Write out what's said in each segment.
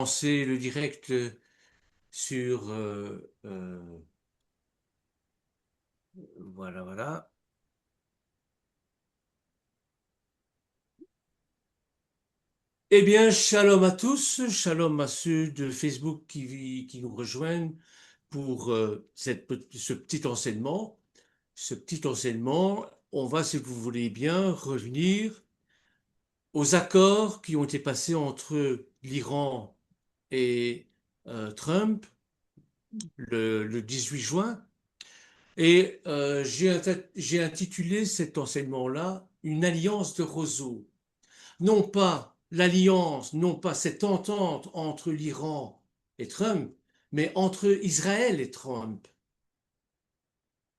lancer le direct sur... voilà, voilà. Eh bien, shalom à tous, shalom à ceux de Facebook qui nous rejoignent pour ce petit enseignement. Ce petit enseignement, on va, si vous voulez bien, revenir aux accords qui ont été passés entre l'Iran et Trump le 18 juin. Et j'ai intitulé cet enseignement-là Une alliance de roseaux. Non pas l'alliance, non pas cette entente entre l'Iran et Trump, mais entre Israël et Trump.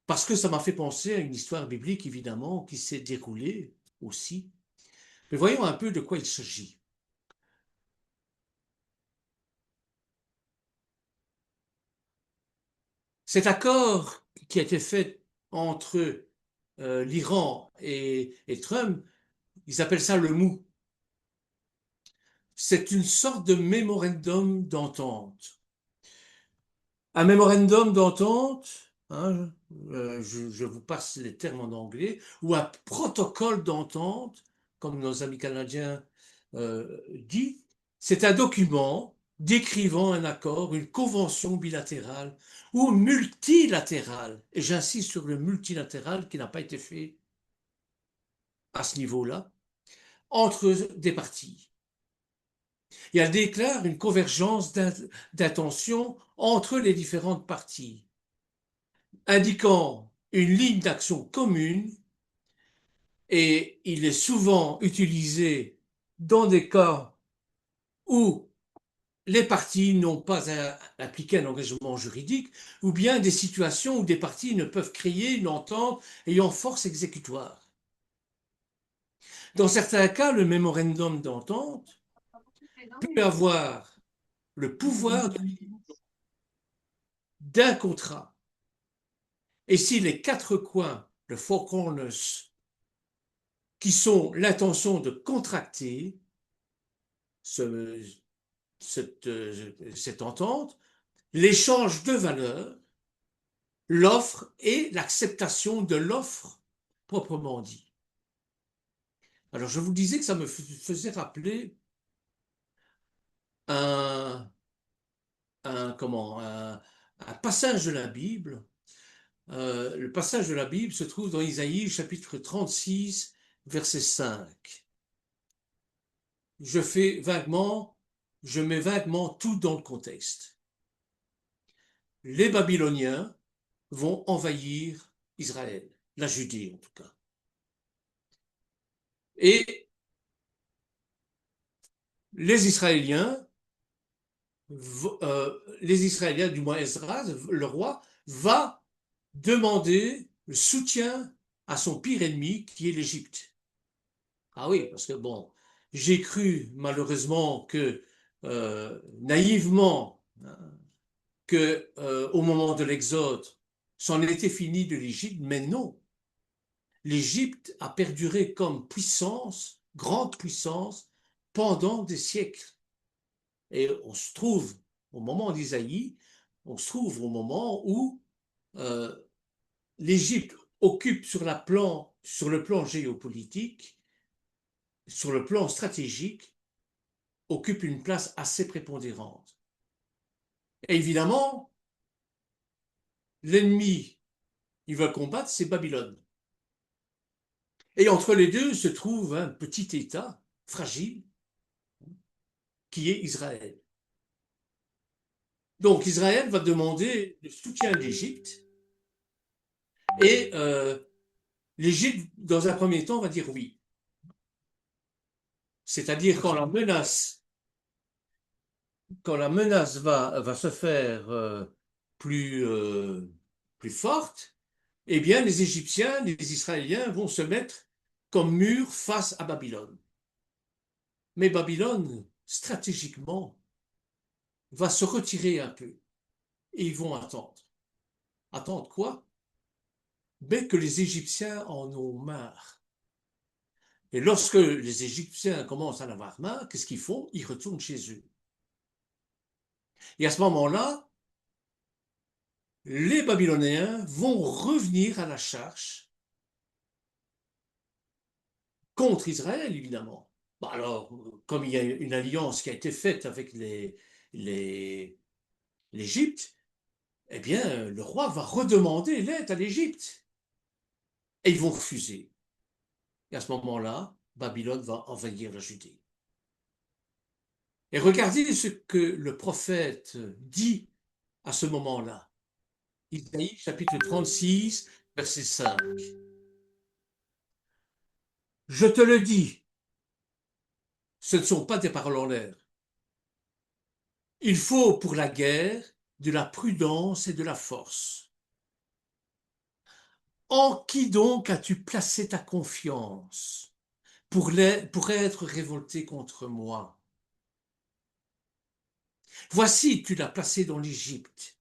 Parce que ça m'a fait penser à une histoire biblique, évidemment, qui s'est déroulée aussi. Mais voyons un peu de quoi il s'agit. Cet accord qui a été fait entre l'Iran et Trump, ils appellent ça le MOU. C'est une sorte de mémorandum d'entente. Un mémorandum d'entente, hein, je vous passe les termes en anglais, ou un protocole d'entente, comme nos amis canadiens disent, c'est un document décrivant un accord, une convention bilatérale ou multilatérale, et j'insiste sur le multilatéral qui n'a pas été fait à ce niveau-là, entre des parties. Et elle déclare une convergence d'intentions entre les différentes parties, indiquant une ligne d'action commune, et il est souvent utilisé dans des cas où les parties n'ont pas à appliquer un engagement juridique, ou bien des situations où des parties ne peuvent créer une entente ayant force exécutoire. Dans certains cas, le mémorandum d'entente peut avoir le pouvoir d'un contrat. Et si les quatre coins, le four corners, qui sont l'intention de contracter ce, cette entente, l'échange de valeurs, l'offre et l'acceptation de l'offre proprement dit. Alors je vous disais que ça me faisait rappeler un, un passage de la Bible. Le passage de la Bible se trouve dans Isaïe chapitre 36, verset 5. Je mets vaguement tout dans le contexte. Les Babyloniens vont envahir Israël, la Judée en tout cas. Et les Israéliens, du moins Esdras, le roi, va demander le soutien à son pire ennemi qui est l'Égypte. Ah oui, parce que bon, j'ai cru malheureusement que naïvement que au moment de l'Exode, c'en était fini de l'Égypte, mais non. L'Égypte a perduré comme puissance, grande puissance, pendant des siècles. Et on se trouve au moment d'Isaïe, on se trouve au moment où euh, l'Égypte occupe sur le plan géopolitique, sur le plan stratégique, occupe une place assez prépondérante. Et évidemment, l'ennemi qu'il veut combattre, c'est Babylone. Et entre les deux se trouve un petit État fragile qui est Israël. Donc Israël va demander le soutien de l'Égypte et l'Égypte, dans un premier temps, va dire oui. C'est-à-dire quand la menace va se faire plus, plus forte, eh bien les Égyptiens, les Israéliens vont se mettre comme mur face à Babylone. Mais Babylone, stratégiquement, va se retirer un peu et ils vont attendre. Attendre quoi? Ben que les Égyptiens en ont marre. Et lorsque les Égyptiens commencent à en avoir marre, qu'est-ce qu'ils font? Ils retournent chez eux. Et à ce moment-là, les Babyloniens vont revenir à la charge contre Israël, évidemment. Bah alors, comme il y a une alliance qui a été faite avec les, l'Égypte, eh bien, le roi va redemander l'aide à l'Égypte. Et ils vont refuser. Et à ce moment-là, Babylone va envahir la Judée. Et regardez ce que le prophète dit à ce moment-là. Isaïe chapitre 36, verset 5. Je te le dis, ce ne sont pas des paroles en l'air. Il faut pour la guerre de la prudence et de la force. En qui donc as-tu placé ta confiance pour être révolté contre moi? Voici, tu l'as placé dans l'Égypte.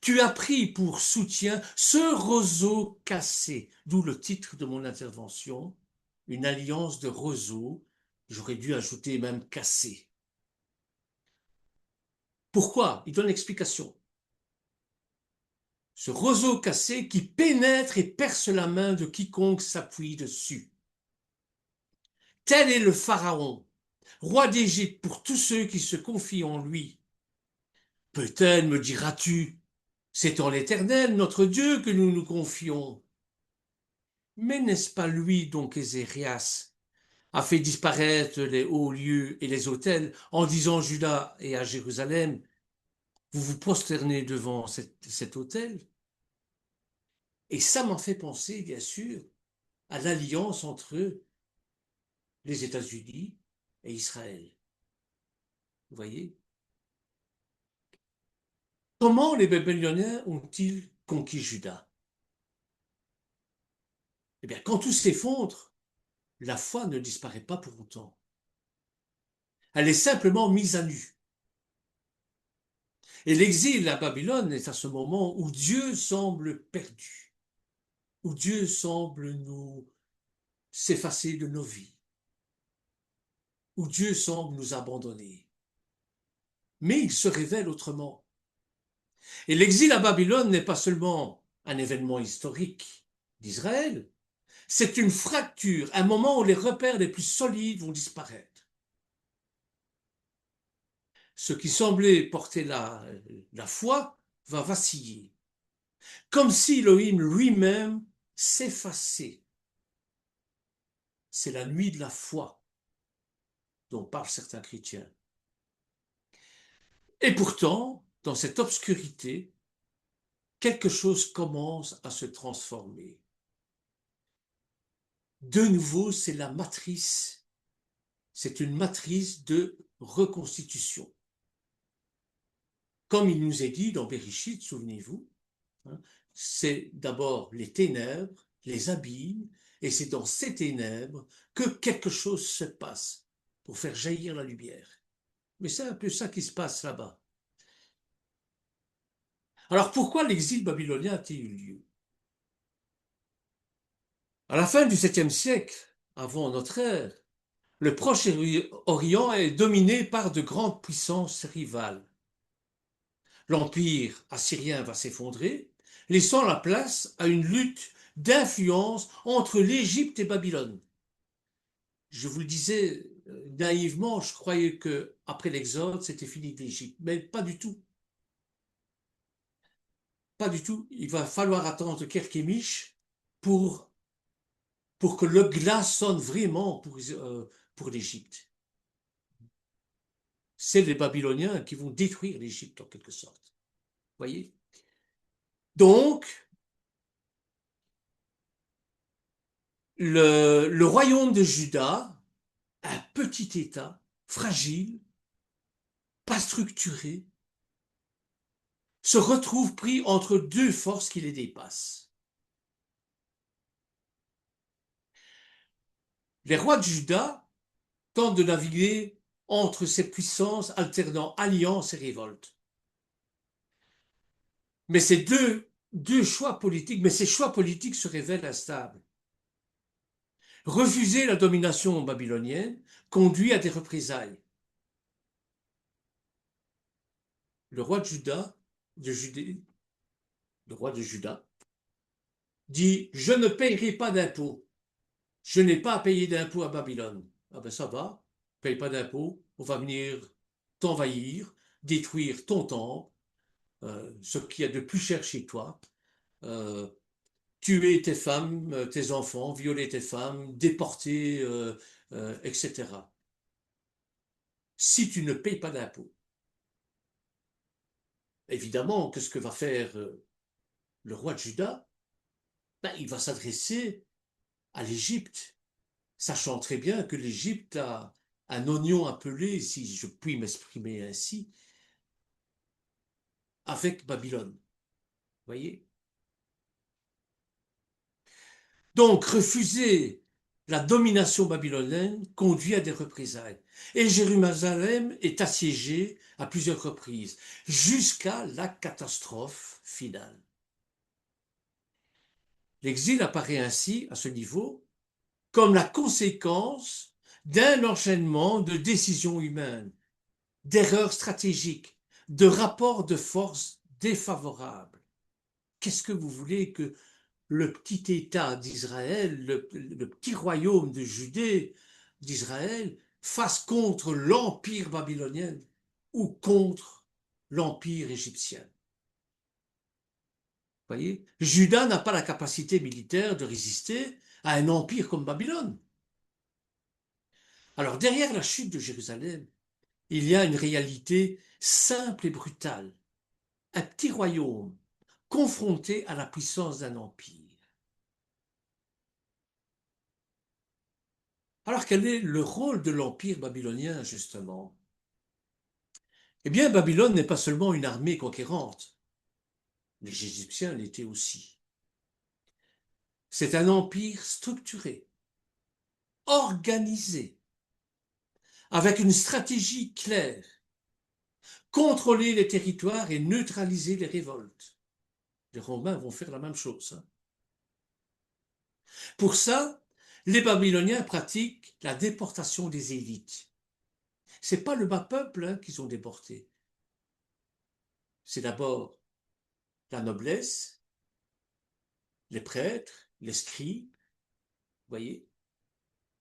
Tu as pris pour soutien ce roseau cassé, d'où le titre de mon intervention, une alliance de roseaux, j'aurais dû ajouter même cassé. Pourquoi? Il donne l'explication. Ce roseau cassé qui pénètre et perce la main de quiconque s'appuie dessus. Tel est le Pharaon, roi d'Égypte pour tous ceux qui se confient en lui. Peut-être me diras-tu, c'est en l'Éternel, notre Dieu, que nous nous confions. Mais n'est-ce pas lui donc Ézéchias a fait disparaître les hauts lieux et les autels en disant à Juda et à Jérusalem, vous vous prosternez devant cet autel? Et ça m'en fait penser, bien sûr, à l'alliance entre les États-Unis et Israël. Vous voyez? Comment les Babyloniens ont-ils conquis Juda? Eh bien, quand tout s'effondre, la foi ne disparaît pas pour autant. Elle est simplement mise à nu. Et l'exil à Babylone est à ce moment où Dieu semble perdu, où Dieu semble nous s'effacer de nos vies, où Dieu semble nous abandonner. Mais il se révèle autrement. Et l'exil à Babylone n'est pas seulement un événement historique d'Israël, c'est une fracture, un moment où les repères les plus solides vont disparaître. Ce qui semblait porter la foi va vaciller, comme si Elohim lui-même s'effaçait. C'est la nuit de la foi dont parlent certains chrétiens. Et pourtant, dans cette obscurité, quelque chose commence à se transformer. De nouveau, c'est la matrice, c'est une matrice de reconstitution. Comme il nous est dit dans Bereshit, souvenez-vous, hein, c'est d'abord les ténèbres, les abîmes, et c'est dans ces ténèbres que quelque chose se passe pour faire jaillir la lumière. Mais c'est un peu ça qui se passe là-bas. Alors pourquoi l'exil babylonien a-t-il eu lieu? À la fin du 7e siècle, avant notre ère, le Proche-Orient est dominé par de grandes puissances rivales. L'empire assyrien va s'effondrer, laissant la place à une lutte d'influence entre l'Égypte et Babylone. Je vous le disais naïvement, je croyais que après l'Exode, c'était fini d'Égypte, mais pas du tout. Pas du tout. Il va falloir attendre Kerkémish pour, pour que le glas sonne vraiment pour l'Égypte. C'est les Babyloniens qui vont détruire l'Égypte en quelque sorte. Voyez? Donc, le royaume de Juda, un petit État, fragile, pas structuré, se retrouve pris entre deux forces qui les dépassent. Les rois de Juda tentent de naviguer entre ces puissances, alternant alliances et révoltes. Mais deux choix politiques, mais ces choix politiques se révèlent instables. Refuser la domination babylonienne conduit à des représailles. le roi de Juda, de Judée, le roi de Juda, dit, je ne payerai pas d'impôts. Je n'ai pas à payer d'impôts à Babylone. Ah ben ça va, paye pas d'impôts, on va venir t'envahir, détruire ton temple, ce qu'il y a de plus cher chez toi, euh, tuer tes femmes, tes enfants, violer tes femmes, déporter, etc. Si tu ne payes pas d'impôts. Évidemment, qu'est-ce que va faire le roi de Juda? Ben, il va s'adresser à l'Égypte, sachant très bien que l'Égypte a un oignon appelé, si je puis m'exprimer ainsi, avec Babylone. Voyez? Donc, refuser la domination babylonienne conduit à des représailles. Et Jérusalem est assiégée à plusieurs reprises, jusqu'à la catastrophe finale. L'exil apparaît ainsi, à ce niveau, comme la conséquence d'un enchaînement de décisions humaines, d'erreurs stratégiques, de rapports de force défavorables. Qu'est-ce que vous voulez que le petit État d'Israël, le petit royaume de Judée d'Israël, fasse contre l'empire babylonien ou contre l'empire égyptien? Vous voyez, Juda n'a pas la capacité militaire de résister à un empire comme Babylone. Alors derrière la chute de Jérusalem, il y a une réalité simple et brutale. Un petit royaume confronté à la puissance d'un empire. Alors quel est le rôle de l'empire babylonien, justement? Eh bien, Babylone n'est pas seulement une armée conquérante. Les Égyptiens l'étaient aussi. C'est un empire structuré, organisé, avec une stratégie claire, contrôler les territoires et neutraliser les révoltes. Les Romains vont faire la même chose. Hein. Pour ça, les Babyloniens pratiquent la déportation des élites. C'est pas le bas peuple hein, qu'ils ont déporté. C'est d'abord la noblesse, les prêtres, les scribes, vous voyez,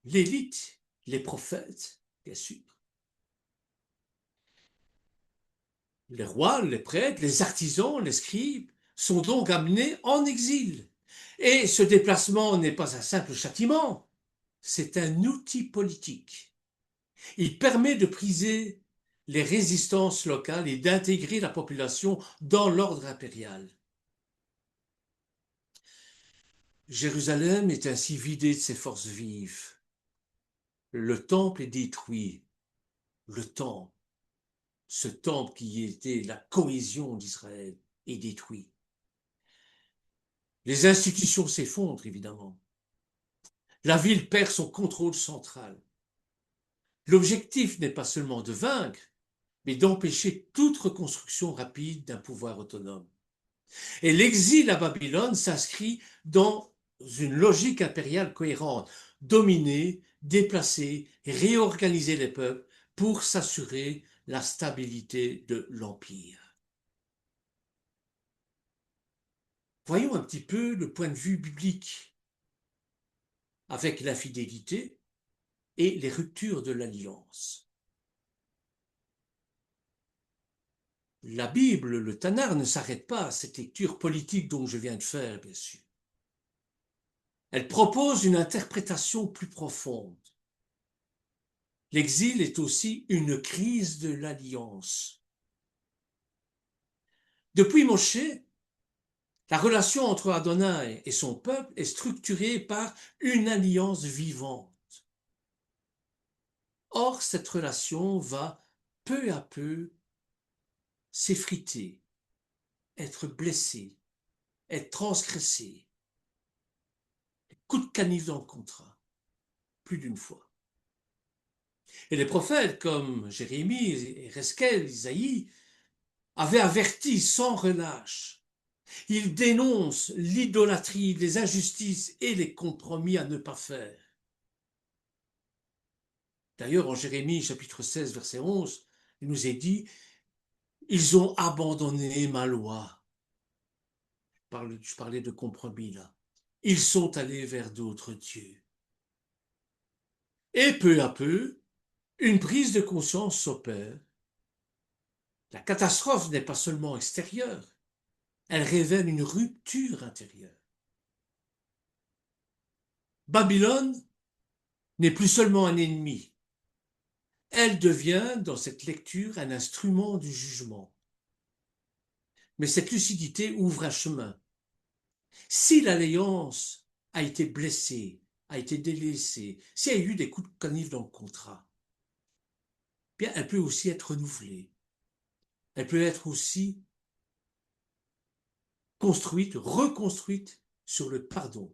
l'élite, les prophètes, bien sûr. Les rois, les prêtres, les artisans, les scribes sont donc amenés en exil. Et ce déplacement n'est pas un simple châtiment, c'est un outil politique. Il permet de briser les résistances locales et d'intégrer la population dans l'ordre impérial. Jérusalem est ainsi vidée de ses forces vives. Le temple est détruit. Le temple, ce temple qui était la cohésion d'Israël, est détruit. Les institutions s'effondrent, évidemment. La ville perd son contrôle central. L'objectif n'est pas seulement de vaincre, mais d'empêcher toute reconstruction rapide d'un pouvoir autonome. Et l'exil à Babylone s'inscrit dans une logique impériale cohérente, dominer, déplacer, réorganiser les peuples pour s'assurer la stabilité de l'empire. Voyons un petit peu le point de vue biblique avec l'infidélité et les ruptures de l'alliance. La Bible, le Tanakh, ne s'arrête pas à cette lecture politique dont je viens de faire, bien sûr. Elle propose une interprétation plus profonde. L'exil est aussi une crise de l'alliance. Depuis Moshe, la relation entre Adonai et son peuple est structurée par une alliance vivante. Or, cette relation va peu à peu s'effriter, être blessée, être transgressée. Coup de canif dans le contrat, plus d'une fois. Et les prophètes comme Jérémie, Ereskel, Isaïe avaient averti sans relâche. Ils dénoncent l'idolâtrie, les injustices et les compromis à ne pas faire. D'ailleurs, en Jérémie chapitre 16, verset 11, il nous est dit Ils ont abandonné ma loi. Je parlais de compromis là. Ils sont allés vers d'autres dieux. Et peu à peu, une prise de conscience s'opère. La catastrophe n'est pas seulement extérieure, elle révèle une rupture intérieure. Babylone n'est plus seulement un ennemi, elle devient, dans cette lecture, un instrument du jugement. Mais cette lucidité ouvre un chemin. Si l'alliance a été blessée, a été délaissée, s'il y a eu des coups de canif dans le contrat, bien, elle peut aussi être renouvelée. Elle peut être aussi construite, reconstruite sur le pardon,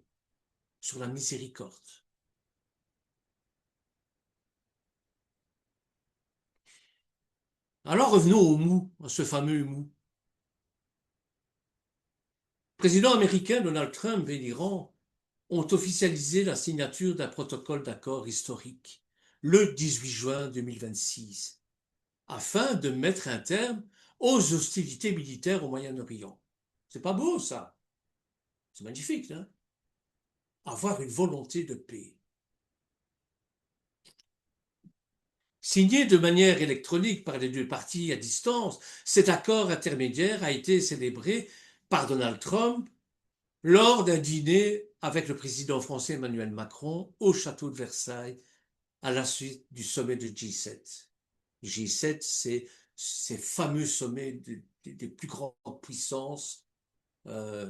sur la miséricorde. Alors revenons au mou, à ce fameux mou. Le président américain Donald Trump et l'Iran ont officialisé la signature d'un protocole d'accord historique le 18 juin 2026, afin de mettre un terme aux hostilités militaires au Moyen-Orient. C'est pas beau ça? C'est magnifique, hein? Avoir une volonté de paix. Signé de manière électronique par les deux parties à distance, cet accord intermédiaire a été célébré par Donald Trump lors d'un dîner avec le président français Emmanuel Macron au château de Versailles à la suite du sommet de G7. G7, c'est ces fameux sommets des plus grandes puissances, euh,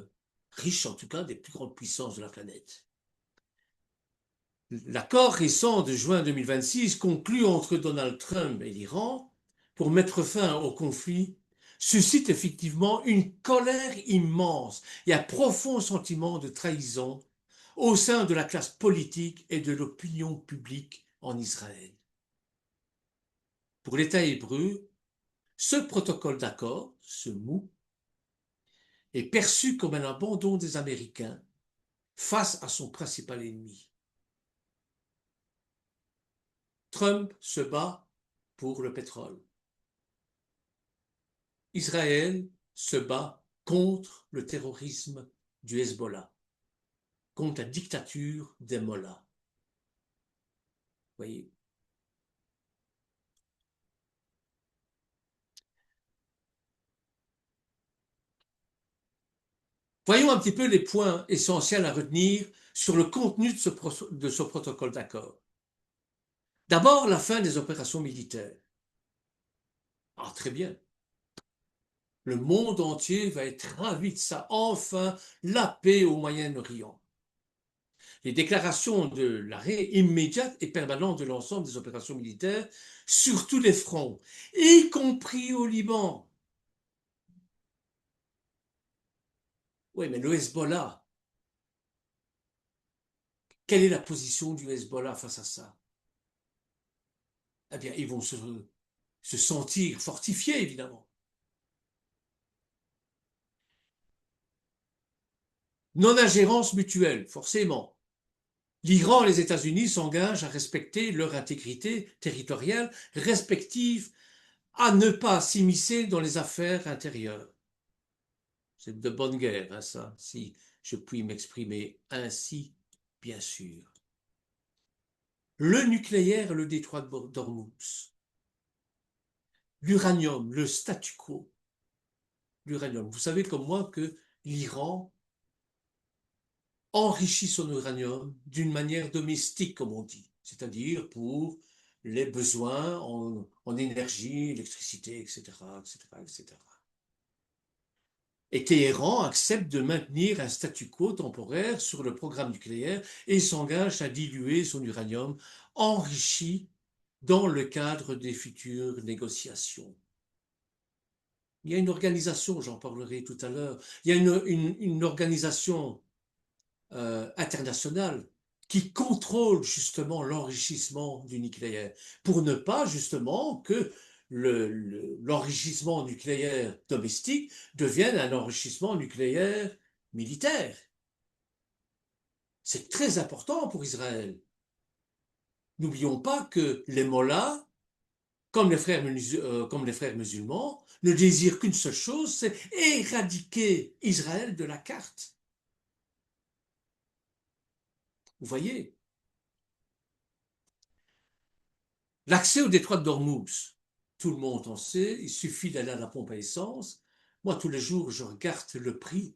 riches en tout cas, des plus grandes puissances de la planète. L'accord récent de juin 2026, conclu entre Donald Trump et l'Iran pour mettre fin au conflit, suscite effectivement une colère immense et un profond sentiment de trahison au sein de la classe politique et de l'opinion publique en Israël. Pour l'État hébreu, ce protocole d'accord, ce MOU, est perçu comme un abandon des Américains face à son principal ennemi. Trump se bat pour le pétrole. Israël se bat contre le terrorisme du Hezbollah, contre la dictature des mollahs. Voyez. Voyons un petit peu les points essentiels à retenir sur le contenu de ce protocole d'accord. D'abord, la fin des opérations militaires. Ah, très bien. Le monde entier va être ravi de ça. Enfin, la paix au Moyen-Orient. Les déclarations de l'arrêt immédiat et permanent de l'ensemble des opérations militaires sur tous les fronts, y compris au Liban. Oui, mais le Hezbollah, quelle est la position du Hezbollah face à ça? Eh bien, ils vont se sentir fortifiés, évidemment. Non-ingérence mutuelle, forcément. L'Iran et les États-Unis s'engagent à respecter leur intégrité territoriale respective, à ne pas s'immiscer dans les affaires intérieures. C'est de bonne guerre, hein, ça, si je puis m'exprimer ainsi, bien sûr. Le nucléaire et le détroit d'Ormuz. L'uranium, le statu quo. L'uranium. Vous savez comme moi que l'Iran enrichit son uranium d'une manière domestique, comme on dit, c'est-à-dire pour les besoins en énergie, électricité, etc., etc., etc. Et Téhéran accepte de maintenir un statu quo temporaire sur le programme nucléaire et s'engage à diluer son uranium enrichi dans le cadre des futures négociations. Il y a une organisation, j'en parlerai tout à l'heure, il y a une organisation internationale qui contrôle justement l'enrichissement du nucléaire pour ne pas justement que l'enrichissement nucléaire domestique devienne un enrichissement nucléaire militaire. C'est très important pour Israël. N'oublions pas que les mollahs comme les frères musulmans, ne désirent qu'une seule chose, c'est éradiquer Israël de la carte. Vous voyez, l'accès au détroit d'Ormuz, tout le monde en sait, il suffit d'aller à la pompe à essence. Moi, tous les jours, je regarde le prix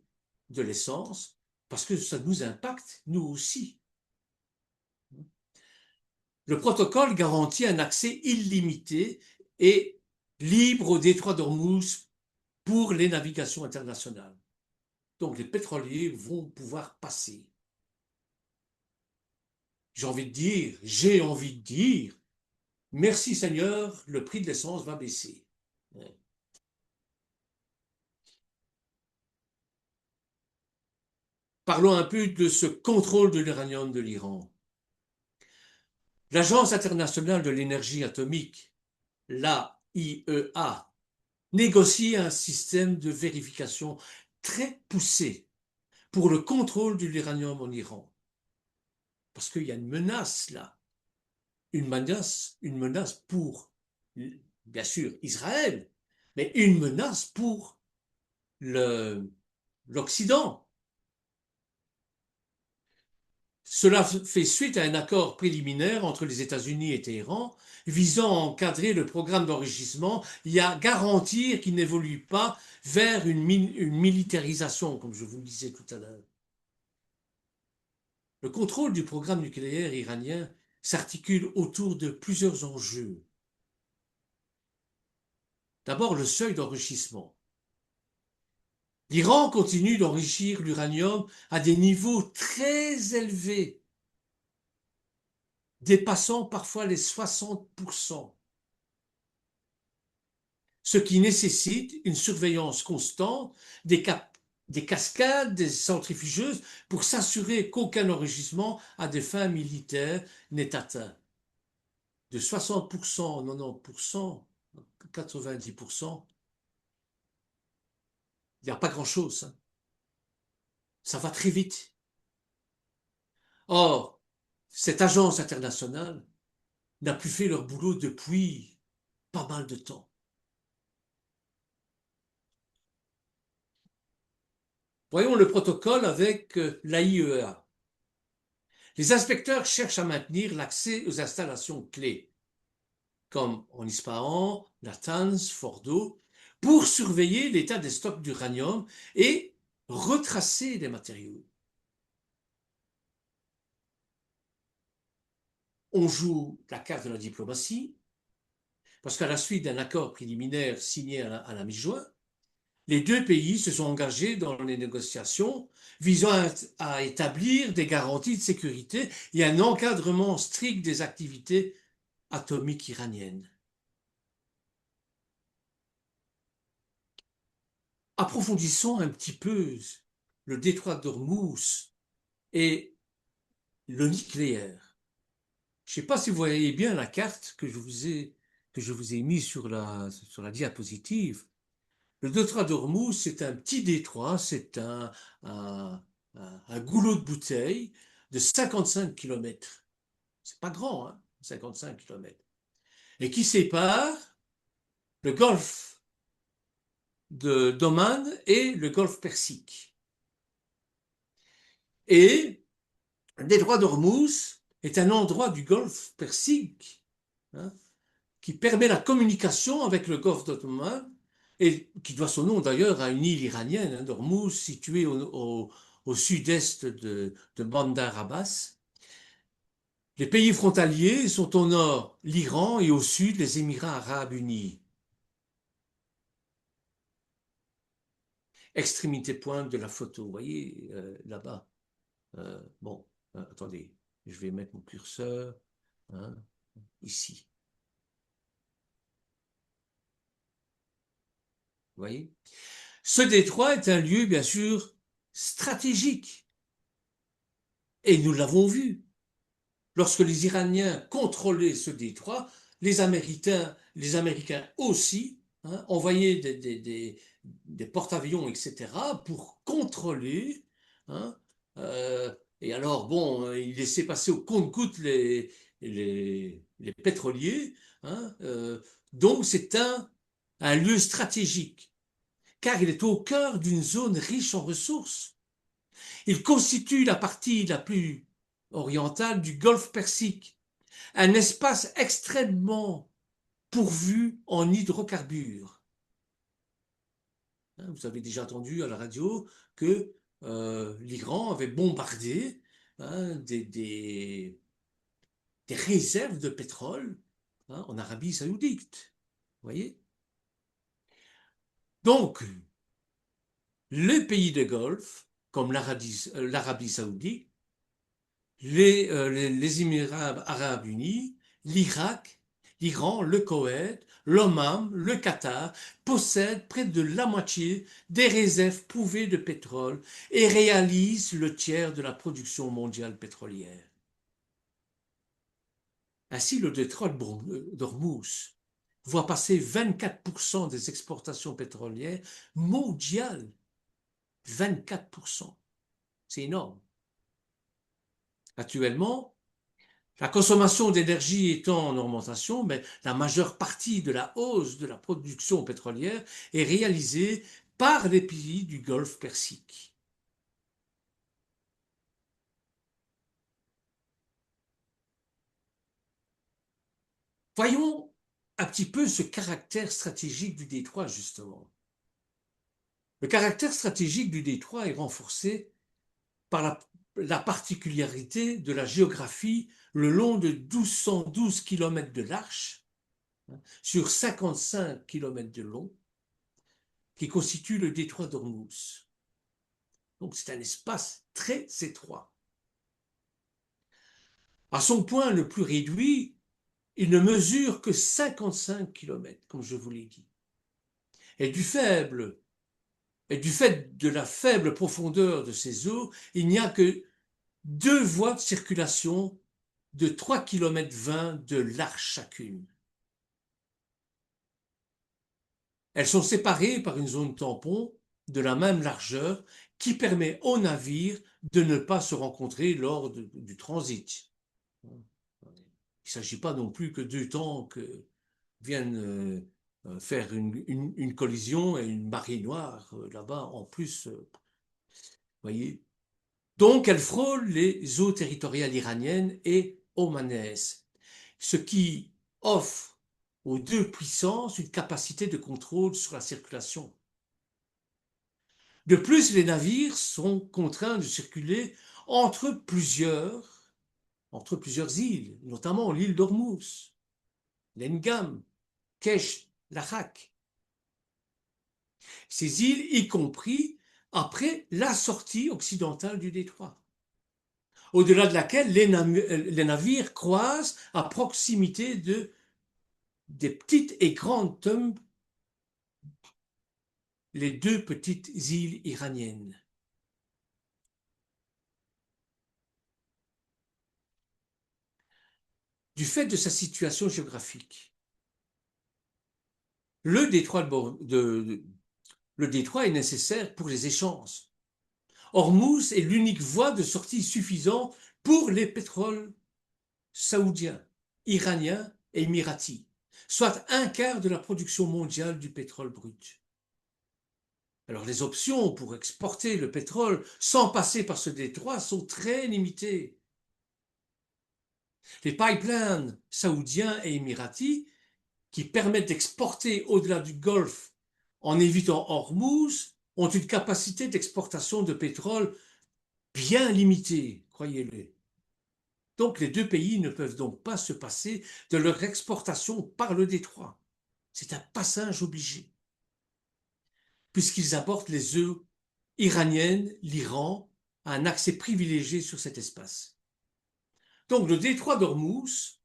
de l'essence parce que ça nous impacte, nous aussi. Le protocole garantit un accès illimité et libre au détroit d'Ormuz pour les navigations internationales. Donc les pétroliers vont pouvoir passer. J'ai envie de dire, merci Seigneur, le prix de l'essence va baisser. Parlons un peu de ce contrôle de l'uranium de l'Iran. L'Agence internationale de l'énergie atomique, l'AIEA, négocie un système de vérification très poussé pour le contrôle de l'uranium en Iran. Parce qu'il y a une menace là, une menace pour, bien sûr, Israël, mais une menace pour l'Occident. Cela fait suite à un accord préliminaire entre les États-Unis et Téhéran visant à encadrer le programme d'enrichissement et à garantir qu'il n'évolue pas vers une militarisation, comme je vous le disais tout à l'heure. Le contrôle du programme nucléaire iranien s'articule autour de plusieurs enjeux. D'abord, le seuil d'enrichissement. L'Iran continue d'enrichir l'uranium à des niveaux très élevés, dépassant parfois les 60%, ce qui nécessite une surveillance constante des cascades, des centrifugeuses, pour s'assurer qu'aucun enrichissement à des fins militaires n'est atteint. De 60%, 90%, 90%, il n'y a pas grand-chose. Hein. Ça va très vite. Or, cette agence internationale n'a plus fait leur boulot depuis pas mal de temps. Voyons le protocole avec l'AIEA. Les inspecteurs cherchent à maintenir l'accès aux installations clés, comme en Ispahan, Natanz, Fordo, pour surveiller l'état des stocks d'uranium et retracer les matériaux. On joue la carte de la diplomatie, parce qu'à la suite d'un accord préliminaire signé à la mi-juin, les deux pays se sont engagés dans les négociations visant à établir des garanties de sécurité et un encadrement strict des activités atomiques iraniennes. Approfondissons un petit peu le détroit d'Ormuz et le nucléaire. Je ne sais pas si vous voyez bien la carte que je vous ai mise sur la diapositive. Le détroit d'Ormuz, c'est un petit détroit, c'est un, un goulot de bouteille de 55 km. C'est pas grand, hein, 55 km. Et qui sépare le golfe d'Oman et le golfe Persique. Et le détroit d'Ormuz est un endroit du golfe Persique, hein, qui permet la communication avec le golfe d'Oman et qui doit son nom d'ailleurs à une île iranienne, hein, d'Ormuz, située au sud-est de Bandar Abbas. Les pays frontaliers sont au nord l'Iran et au sud les Émirats arabes unis. Extrémité pointe de la photo, vous voyez, là-bas. Bon, attendez, je vais mettre mon curseur, hein, ici. Vous voyez? Ce détroit est un lieu, bien sûr, stratégique. Et nous l'avons vu. Lorsque les Iraniens contrôlaient ce détroit, les Américains aussi, hein, envoyaient des porte-avions, etc., pour contrôler. Hein, et alors, bon, ils laissaient passer au compte-gouttes les pétroliers. Hein, donc c'est un lieu stratégique, car il est au cœur d'une zone riche en ressources. Il constitue la partie la plus orientale du golfe Persique, un espace extrêmement pourvu en hydrocarbures. Vous avez déjà entendu à la radio que l'Iran avait bombardé des réserves de pétrole en Arabie saoudite. Vous voyez? Donc, les pays de Golfe, comme l'Arabie saoudite, les Émirats arabes unis, l'Irak, l'Iran, le Koweït, l'Oman, le Qatar possèdent près de la moitié des réserves prouvées de pétrole et réalisent le tiers de la production mondiale pétrolière. Ainsi, le détroit d'Ormuz voit passer 24% des exportations pétrolières mondiales. 24%. C'est énorme. Actuellement, la consommation d'énergie étant en augmentation, mais la majeure partie de la hausse de la production pétrolière est réalisée par les pays du Golfe Persique. Voyons un petit peu ce caractère stratégique du détroit, justement. Le caractère stratégique du détroit est renforcé par la particularité de la géographie le long de 1212 km de large, sur 55 km de long, qui constitue le détroit d'Ormuz. Donc c'est un espace très étroit. À son point le plus réduit, il ne mesure que 55 km, comme je vous l'ai dit. Et du fait de la faible profondeur de ces eaux, il n'y a que deux voies de circulation de 3,20 km de large chacune. Elles sont séparées par une zone tampon de la même largeur qui permet aux navires de ne pas se rencontrer lors du transit. Il ne s'agit pas non plus que deux tanks viennent faire une collision et une marée noire là-bas en plus. Voyez. Donc elle frôle les eaux territoriales iraniennes et omanaises, ce qui offre aux deux puissances une capacité de contrôle sur la circulation. De plus, les navires sont contraints de circuler entre plusieurs, entre plusieurs îles, notamment l'île d'Ormuz, l'Engam, Kesh, Lahak. Ces îles, y compris après la sortie occidentale du détroit, au-delà de laquelle les navires croisent à proximité des petites et grandes tombes, les deux petites îles iraniennes. Du fait de sa situation géographique, le détroit est nécessaire pour les échanges. Hormuz est l'unique voie de sortie suffisante pour les pétroles saoudiens, iraniens et émiratis, soit un quart de la production mondiale du pétrole brut. Alors les options pour exporter le pétrole sans passer par ce détroit sont très limitées. Les pipelines saoudiens et émiratis qui permettent d'exporter au-delà du Golfe en évitant Hormuz ont une capacité d'exportation de pétrole bien limitée, croyez-le. Donc les deux pays ne peuvent donc pas se passer de leur exportation par le détroit. C'est un passage obligé, puisqu'ils abordent les eaux iraniennes, l'Iran a un accès privilégié sur cet espace. Donc le détroit d'Ormuz,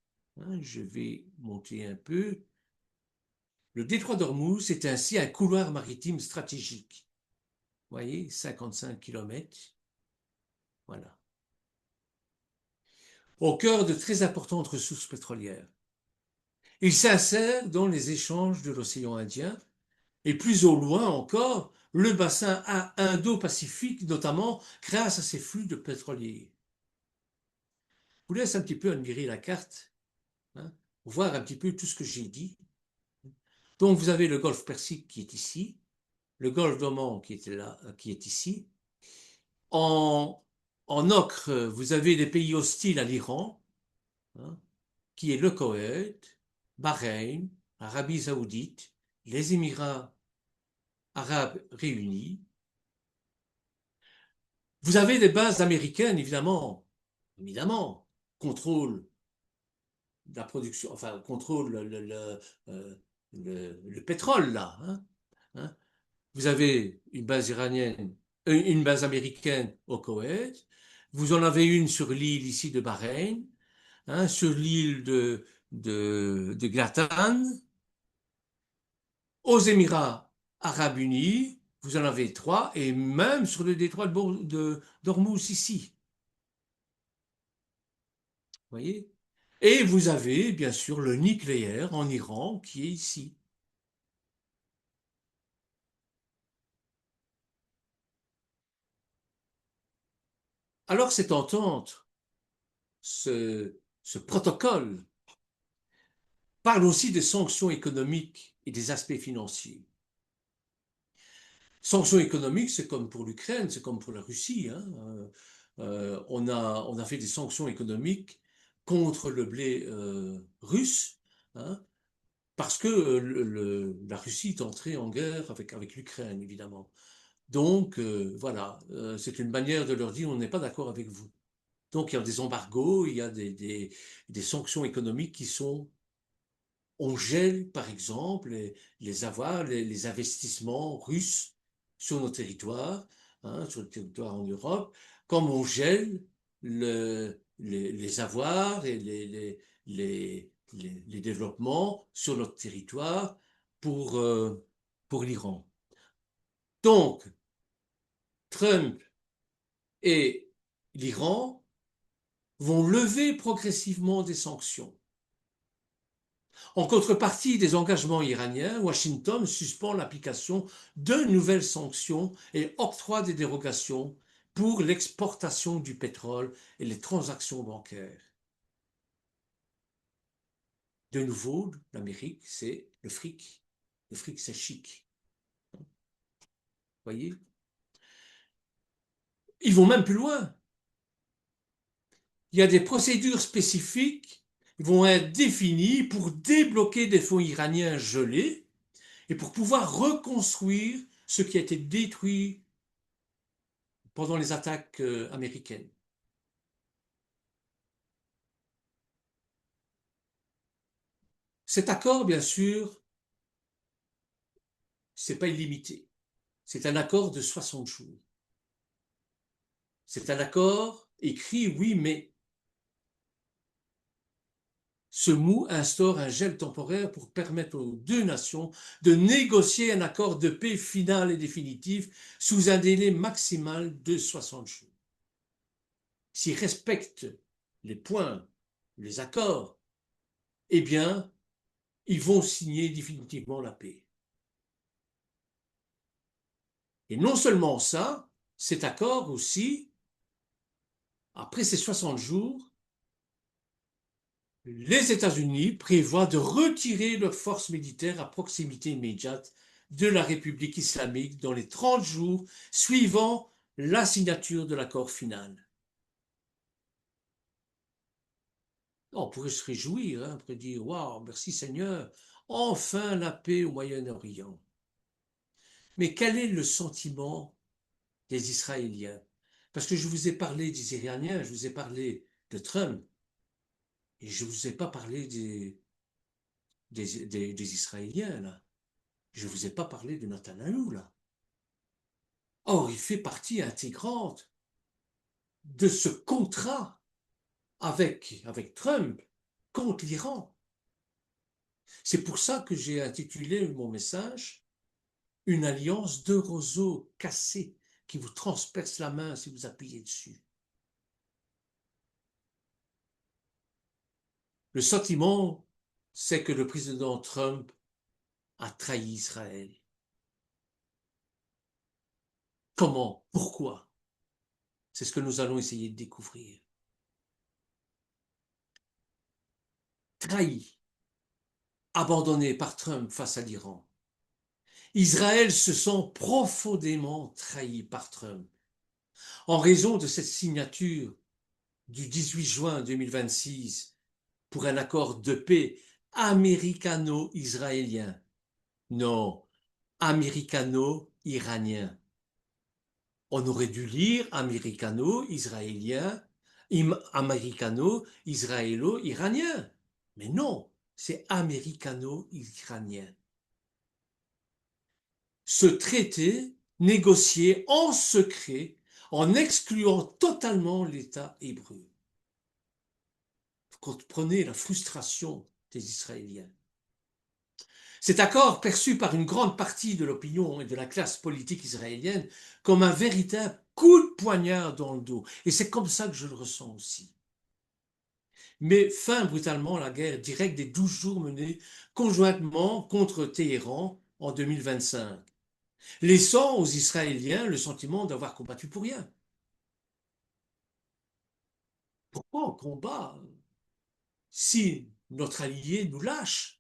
je vais monter un peu, le détroit d'Ormuz est ainsi un couloir maritime stratégique. Vous voyez, 55 km, voilà. Au cœur de très importantes ressources pétrolières. Il s'insère dans les échanges de l'océan Indien et plus au loin encore, le bassin Indo-Pacifique, notamment grâce à ses flux de pétroliers. Je vous laisse un petit peu admirer la carte hein, pour voir un petit peu tout ce que j'ai dit. Donc, vous avez le golfe Persique qui est ici, le golfe d'Oman qui est là, qui est ici. En, en ocre, vous avez des pays hostiles à l'Iran, hein, qui est le Koweït, Bahreïn, Arabie Saoudite, les Émirats Arabes Réunis. Vous avez des bases américaines, évidemment, évidemment, contrôle la production, enfin, contrôle le pétrole, là, hein, hein. Vous avez une base iranienne, une base américaine au Koweït. Vous en avez une sur l'île ici de Bahreïn, hein, sur l'île de Glatan. Aux Émirats Arabes Unis, vous en avez trois, et même sur le détroit d'Ormuz ici. Vous voyez? Et vous avez, bien sûr, le nucléaire en Iran qui est ici. Alors, cette entente, ce protocole, parle aussi des sanctions économiques et des aspects financiers. Sanctions économiques, c'est comme pour l'Ukraine, c'est comme pour la Russie, hein. On a fait des sanctions économiques contre le blé russe, hein, parce que la Russie est entrée en guerre avec l'Ukraine, évidemment. Donc, voilà, c'est une manière de leur dire on n'est pas d'accord avec vous. Donc, il y a des embargos, il y a des sanctions économiques qui sont on gèle, par exemple, les avoirs, les investissements russes sur nos territoires, hein, sur le territoire en Europe, comme on gèle les avoirs et les développements sur notre territoire pour l'Iran. Donc, Trump et l'Iran vont lever progressivement des sanctions. En contrepartie des engagements iraniens, Washington suspend l'application de nouvelles sanctions et octroie des dérogations pour l'exportation du pétrole et les transactions bancaires. De nouveau, l'Amérique, c'est le fric. Le fric, c'est chic. Vous voyez? Ils vont même plus loin. Il y a des procédures spécifiques qui vont être définies pour débloquer des fonds iraniens gelés et pour pouvoir reconstruire ce qui a été détruit pendant les attaques américaines. Cet accord, bien sûr, c'est pas illimité. C'est un accord de 60 jours. C'est un accord écrit, oui, mais ce mot instaure un gel temporaire pour permettre aux deux nations de négocier un accord de paix final et définitif sous un délai maximal de 60 jours. S'ils respectent les points, les accords, eh bien, ils vont signer définitivement la paix. Et non seulement ça, cet accord aussi, après ces 60 jours, les États-Unis prévoient de retirer leurs forces militaires à proximité immédiate de la République islamique dans les 30 jours suivant la signature de l'accord final. On pourrait se réjouir, hein, on pourrait dire waouh, merci Seigneur, enfin la paix au Moyen-Orient. Mais quel est le sentiment des Israéliens? Parce que je vous ai parlé des Iraniens, je vous ai parlé de Trump, et je ne vous ai pas parlé des Israéliens, là. Je ne vous ai pas parlé de Netanyahou, là. Or, il fait partie intégrante de ce contrat avec Trump contre l'Iran. C'est pour ça que j'ai intitulé mon message Une alliance de roseaux cassés qui vous transperce la main si vous appuyez dessus. Le sentiment, c'est que le président Trump a trahi Israël. Comment? Pourquoi? C'est ce que nous allons essayer de découvrir. trahi, abandonné par Trump face à l'Iran. Israël se sent profondément trahi par Trump en raison de cette signature du 18 juin 2026 pour un accord de paix américano-israélien. Non, américano-iranien. On aurait dû lire américano-israélien, américano-israélo-iranien. Mais non, c'est américano-iranien. Ce traité négocié en secret en excluant totalement l'État hébreu. Vous comprenez la frustration des Israéliens. Cet accord, perçu par une grande partie de l'opinion et de la classe politique israélienne comme un véritable coup de poignard dans le dos. Et c'est comme ça que je le ressens aussi. Met fin brutalement à la guerre directe des 12 jours menés conjointement contre Téhéran en 2025, laissant aux Israéliens le sentiment d'avoir combattu pour rien. Pourquoi on combat si notre allié nous lâche?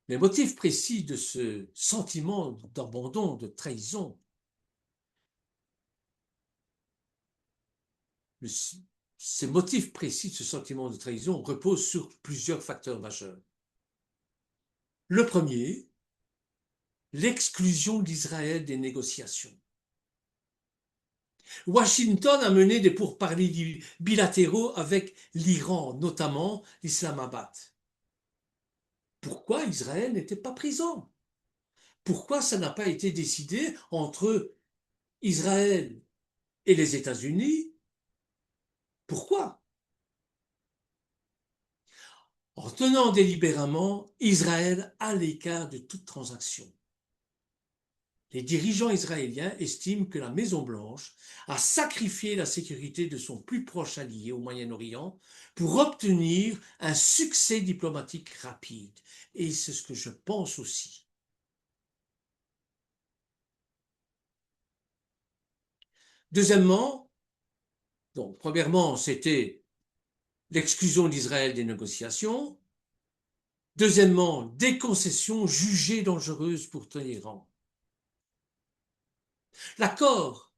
Les motifs précis de ce sentiment d'abandon, de trahison, ces motifs précis de ce sentiment de trahison reposent sur plusieurs facteurs majeurs. Le premier, l'exclusion d'Israël des négociations. Washington a mené des pourparlers bilatéraux avec l'Iran, notamment l'Islamabad. Pourquoi Israël n'était pas présent? Pourquoi ça n'a pas été décidé entre Israël et les États-Unis? Pourquoi? En tenant délibérément Israël à l'écart de toute transaction. Les dirigeants israéliens estiment que la Maison-Blanche a sacrifié la sécurité de son plus proche allié au Moyen-Orient pour obtenir un succès diplomatique rapide. Et c'est ce que je pense aussi. Deuxièmement, donc, premièrement, c'était l'exclusion d'Israël des négociations. Deuxièmement, des concessions jugées dangereuses pour Téhéran. L'accord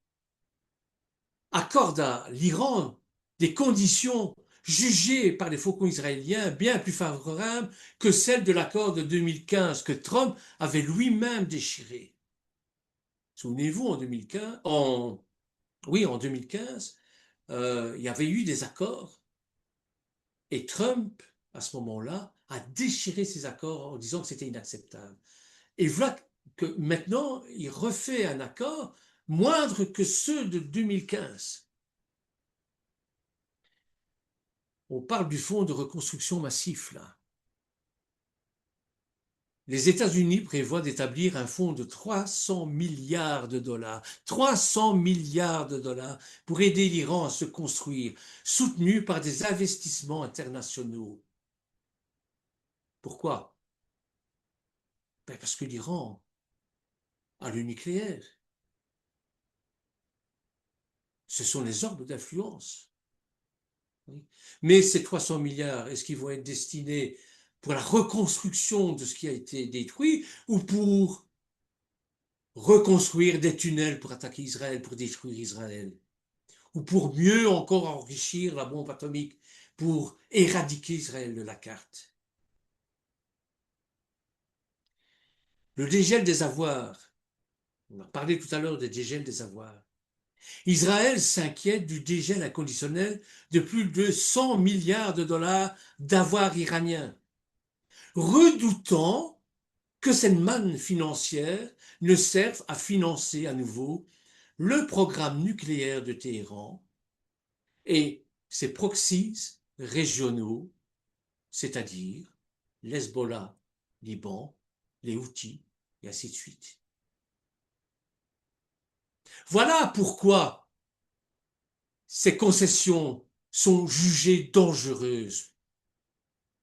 accorde à l'Iran des conditions jugées par les faucons israéliens bien plus favorables que celles de l'accord de 2015 que Trump avait lui-même déchiré. Souvenez-vous, en 2015, oui, en 2015, il y avait eu des accords et Trump, à ce moment-là, a déchiré ces accords en disant que c'était inacceptable. Et voilà que maintenant, il refait un accord moindre que ceux de 2015. On parle du fonds de reconstruction massif, là. Les États-Unis prévoient d'établir un fonds de 300 milliards de dollars, 300 milliards de dollars pour aider l'Iran à se construire, soutenu par des investissements internationaux. Pourquoi? Ben parce que l'Iran a le nucléaire. Ce sont les orbes d'influence. Mais ces 300 milliards, est-ce qu'ils vont être destinés pour la reconstruction de ce qui a été détruit ou pour reconstruire des tunnels pour attaquer Israël, pour détruire Israël, ou pour mieux encore enrichir la bombe atomique, pour éradiquer Israël de la carte? Le dégel des avoirs, on a parlé tout à l'heure des dégels des avoirs. Israël s'inquiète du dégel inconditionnel de plus de 100 milliards de dollars d'avoirs iraniens, redoutant que cette manne financière ne serve à financer à nouveau le programme nucléaire de Téhéran et ses proxies régionaux, c'est-à-dire l'Hezbollah, Liban, les Houthis, et ainsi de suite. Voilà pourquoi ces concessions sont jugées dangereuses.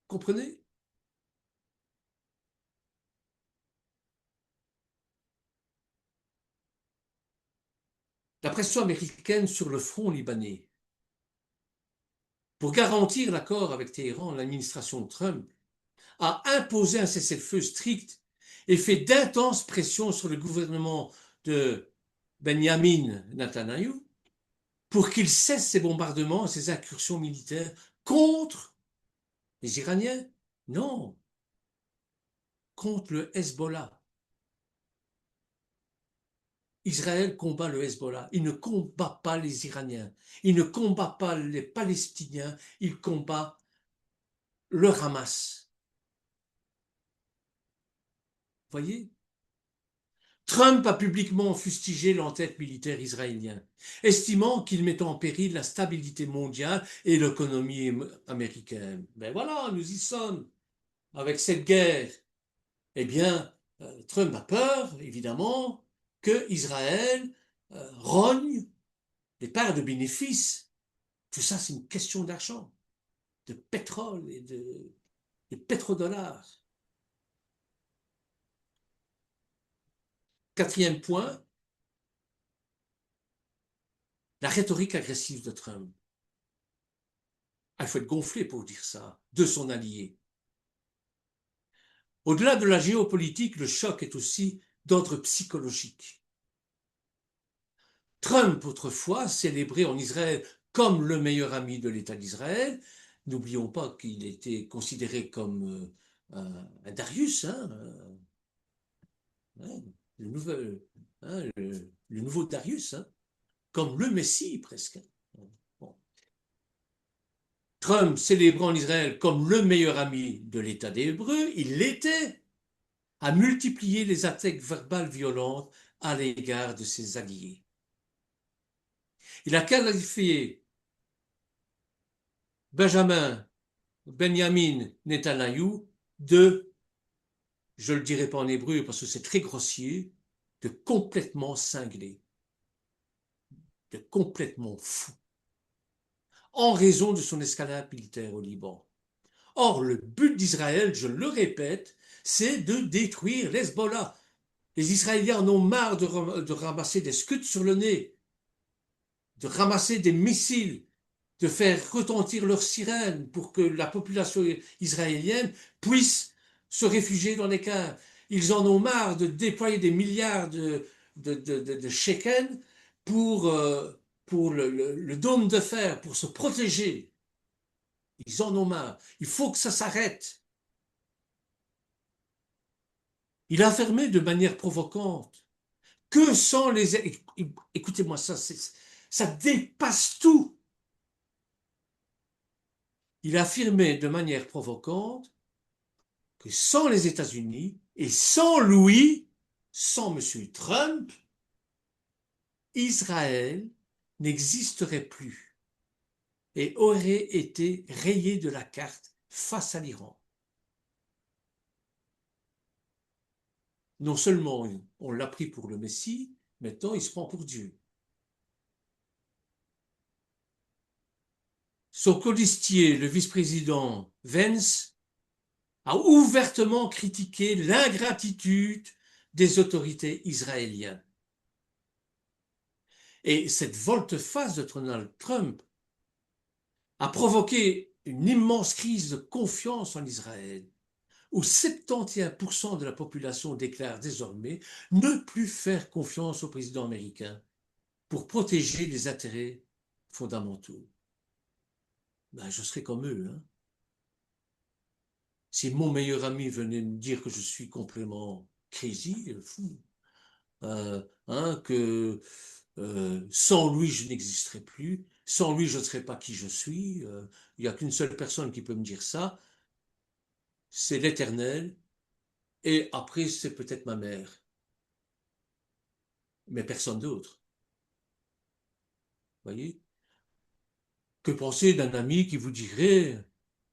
Comprenez? la pression américaine sur le front libanais. Pour garantir l'accord avec Téhéran, l'administration Trump a imposé un cessez-le-feu strict et fait d'intenses pressions sur le gouvernement de Benjamin Netanyahu pour qu'il cesse ses bombardements et ses incursions militaires contre les Iraniens. Non, contre le Hezbollah. Israël combat le Hezbollah. Il ne combat pas les Iraniens. Il ne combat pas les Palestiniens. Il combat le Hamas. Vous voyez? Trump a publiquement fustigé l'entête militaire israélien, estimant qu'il mettait en péril la stabilité mondiale et l'économie américaine. Ben voilà, nous y sommes avec cette guerre. Eh bien, Trump a peur, évidemment, que Israël rogne les parts de bénéfices. Tout ça, c'est une question d'argent, de pétrole et de pétrodollars. Quatrième point, la rhétorique agressive de Trump. Ah, il faut être gonflé pour dire ça, de son allié. Au-delà de la géopolitique, le choc est aussi d'ordre psychologique. Trump, autrefois, célébré en Israël comme le meilleur ami de l'État d'Israël, n'oublions pas qu'il était considéré comme un Darius, hein, le, nouvel, hein, le nouveau Darius, hein, comme le Messie presque. Bon. Trump, célébré en Israël comme le meilleur ami de l'État des Hébreux, il l'était, a multiplié les attaques verbales violentes à l'égard de ses alliés. Il a qualifié Benjamin Netanyahu de, je ne le dirai pas en hébreu parce que c'est très grossier, de complètement cinglé, de complètement fou, en raison de son escalade militaire au Liban. Or, le but d'Israël, je le répète, c'est de détruire l'Hezbollah. Les Israéliens en ont marre de ramasser des scuds sur le nez, de ramasser des missiles, de faire retentir leurs sirènes pour que la population israélienne puisse se réfugier dans les caves. Ils en ont marre de déployer des milliards de shekels pour le dôme de fer, pour se protéger. Ils en ont marre. Il faut que ça s'arrête. Il a affirmé de manière provocante que sans les... Écoutez-moi, ça dépasse tout. Il a affirmé de manière provocante que sans les États-Unis et sans Louis, sans M. Trump, Israël n'existerait plus et aurait été rayé de la carte face à l'Iran. Non seulement on l'a pris pour le Messie, maintenant il se prend pour Dieu. Son colistier, le vice-président Vance, a ouvertement critiqué l'ingratitude des autorités israéliennes. Et cette volte-face de Donald Trump a provoqué une immense crise de confiance en Israël, où 71% de la population déclare désormais ne plus faire confiance au président américain pour protéger les intérêts fondamentaux. Ben, je serais comme eux. Hein. Si mon meilleur ami venait me dire que je suis complètement crazy, fou, hein, que sans lui je n'existerais plus, sans lui je ne serais pas qui je suis, il n'y a qu'une seule personne qui peut me dire ça, c'est l'Éternel, et après c'est peut-être ma mère, mais personne d'autre. Voyez? Que penser d'un ami qui vous dirait,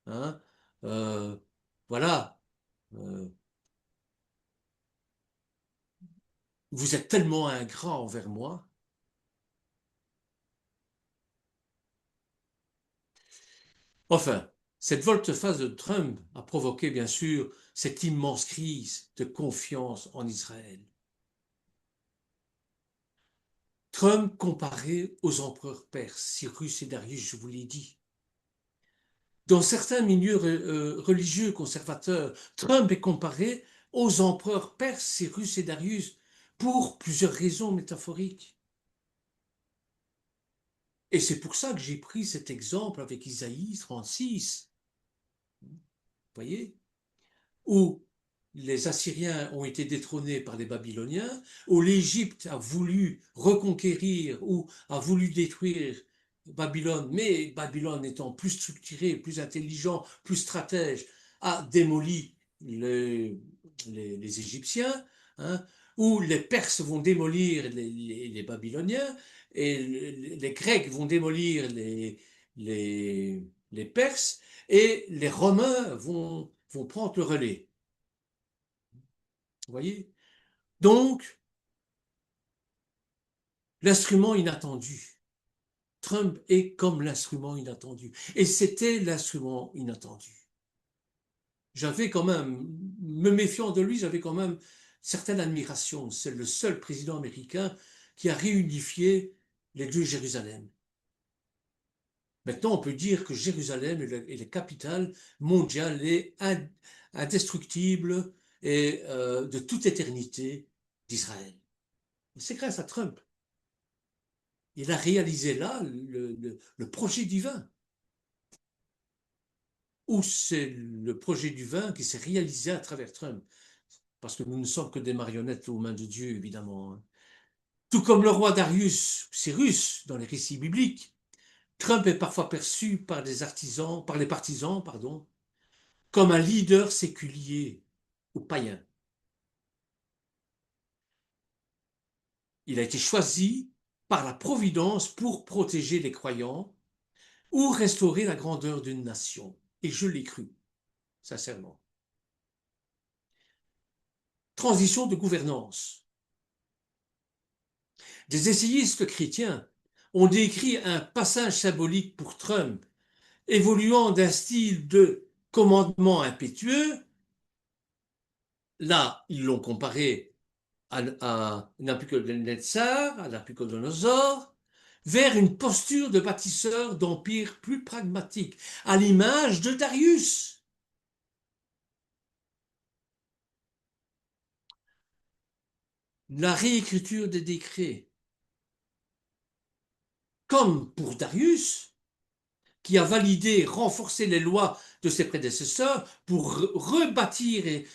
hein, euh, voilà, euh, vous êtes tellement ingrat envers moi. Enfin, cette volte-face de Trump a provoqué bien sûr cette immense crise de confiance en Israël. Trump comparé aux empereurs perses, Cyrus et Darius, je vous l'ai dit. Dans certains milieux religieux conservateurs, Trump est comparé aux empereurs perses, Cyrus et Darius, pour plusieurs raisons métaphoriques. Et c'est pour ça que j'ai pris cet exemple avec Isaïe 36. Vous voyez? Où les Assyriens ont été détrônés par les Babyloniens, où l'Égypte a voulu reconquérir ou a voulu détruire Babylone, mais Babylone étant plus structuré, plus intelligent, plus stratège, a démoli les Égyptiens, hein, où les Perses vont démolir les Babyloniens, et les Grecs vont démolir les Perses, et les Romains vont prendre le relais. Vous voyez? Donc, l'instrument inattendu. Trump est comme l'instrument inattendu. Et c'était l'instrument inattendu. J'avais quand même, me méfiant de lui, j'avais quand même certaine admiration. C'est le seul président américain qui a réunifié les deux Jérusalem. Maintenant, on peut dire que Jérusalem est la capitale mondiale et indestructible et de toute éternité d'Israël. C'est grâce à Trump. Il a réalisé là le projet divin. Ou c'est le projet divin qui s'est réalisé à travers Trump. Parce que nous ne sommes que des marionnettes aux mains de Dieu, évidemment. Tout comme le roi Darius, Cyrus, dans les récits bibliques, Trump est parfois perçu par les partisans, pardon, comme un leader séculier ou païen. Il a été choisi par la providence pour protéger les croyants ou restaurer la grandeur d'une nation. Et je l'ai cru, sincèrement. Transition de gouvernance. Des essayistes chrétiens ont décrit un passage symbolique pour Trump, évoluant d'un style de commandement impétueux. Là, ils l'ont comparé à Nabucodonosor, à Nabucodonosor, vers une posture de bâtisseur d'empire plus pragmatique, à l'image de Darius. La réécriture des décrets, comme pour Darius, qui a validé et renforcé les lois de ses prédécesseurs pour rebâtir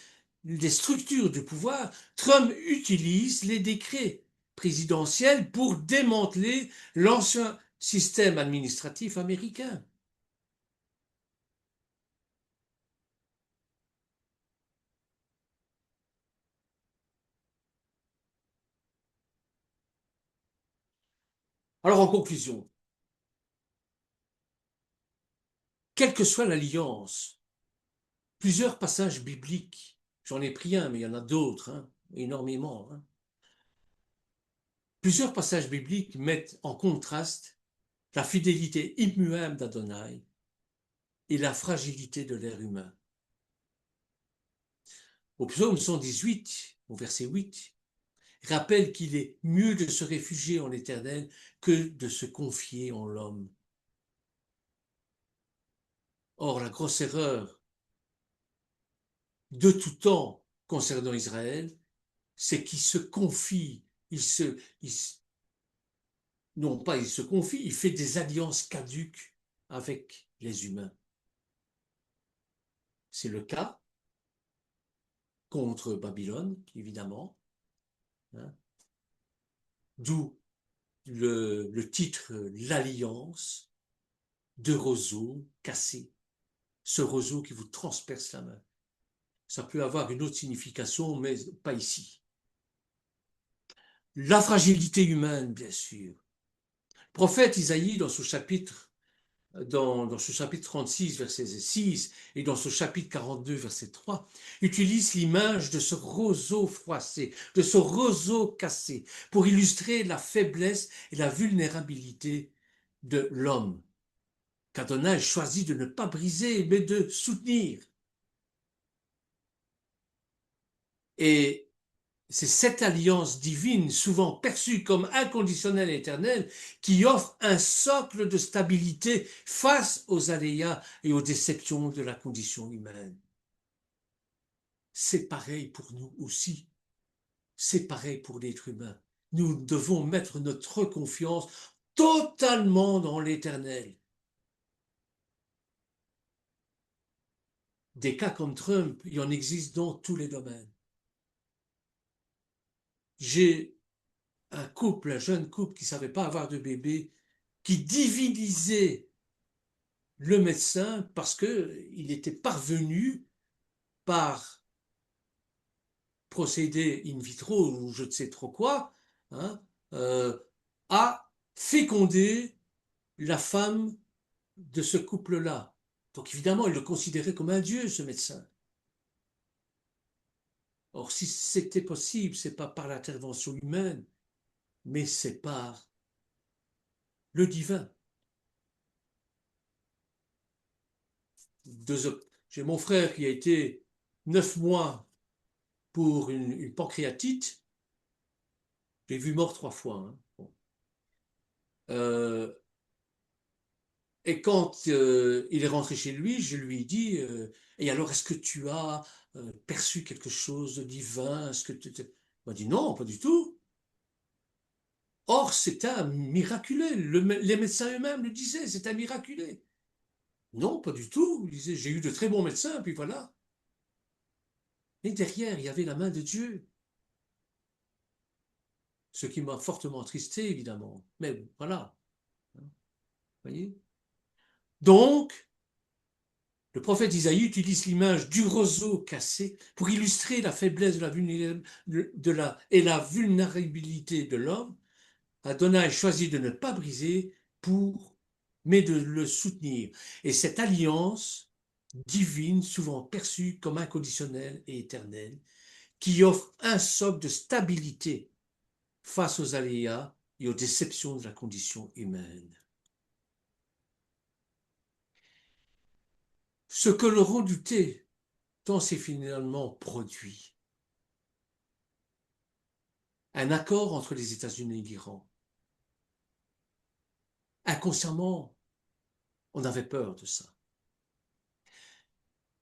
les structures du pouvoir, Trump utilise les décrets présidentiels pour démanteler l'ancien système administratif américain. Alors en conclusion, quelle que soit l'alliance, plusieurs passages bibliques, j'en ai pris un, mais il y en a d'autres, hein, énormément, hein, plusieurs passages bibliques mettent en contraste la fidélité immuable d'Adonai et la fragilité de l'être humain. Au psaume 118, au verset 8, rappelle qu'il est mieux de se réfugier en l'Éternel que de se confier en l'homme. Or, la grosse erreur de tout temps concernant Israël, c'est qu'il se confie, non pas il se confie, il fait des alliances caduques avec les humains. C'est le cas contre Babylone, évidemment, hein, d'où le titre L'Alliance de roseaux cassés, ce roseau qui vous transperce la main. Ça peut avoir une autre signification, mais pas ici. La fragilité humaine, bien sûr. Le prophète Isaïe, dans ce chapitre 36, verset 6, et dans ce chapitre 42, verset 3, utilise l'image de ce roseau froissé, de ce roseau cassé, pour illustrer la faiblesse et la vulnérabilité de l'homme, qu'Adonai choisit de ne pas briser, mais de soutenir. Et C'est cette alliance divine, souvent perçue comme inconditionnelle et éternelle, qui offre un socle de stabilité face aux aléas et aux déceptions de la condition humaine. C'est pareil pour nous aussi. C'est pareil pour l'être humain. Nous devons mettre notre confiance totalement dans l'éternel. Des cas comme Trump, il y en existe dans tous les domaines. J'ai un jeune couple qui ne savait pas avoir de bébé, qui divinisait le médecin parce qu'il était parvenu par procédé in vitro ou je ne sais trop quoi, hein, à féconder la femme de ce couple-là. Donc évidemment, il le considérait comme un dieu, ce médecin. Or, si c'était possible, c'est pas par l'intervention humaine, mais c'est par le divin. J'ai mon frère qui a été 9 mois pour une pancréatite. J'ai vu mort 3 fois. Hein. Bon. Et quand il est rentré chez lui, je lui ai dit et alors, est-ce que tu as perçu quelque chose de divin? Est-ce que il m'a dit non, pas du tout. Or, c'est un miraculé. Les médecins eux-mêmes le disaient, c'est un miraculé. Non, pas du tout. Il disait, j'ai eu de très bons médecins, puis voilà. Et derrière, il y avait la main de Dieu. Ce qui m'a fortement attristé, évidemment. Mais voilà. Vous voyez? Donc, le prophète Isaïe utilise l'image du roseau cassé pour illustrer la faiblesse et la vulnérabilité de l'homme. Adonai choisit de ne pas briser mais de le soutenir. Et cette alliance divine, souvent perçue comme inconditionnelle et éternelle, qui offre un socle de stabilité face aux aléas et aux déceptions de la condition humaine. Ce que le redoutait tant s'est finalement produit. Un accord entre les États-Unis et l'Iran. Inconsciemment, on avait peur de ça.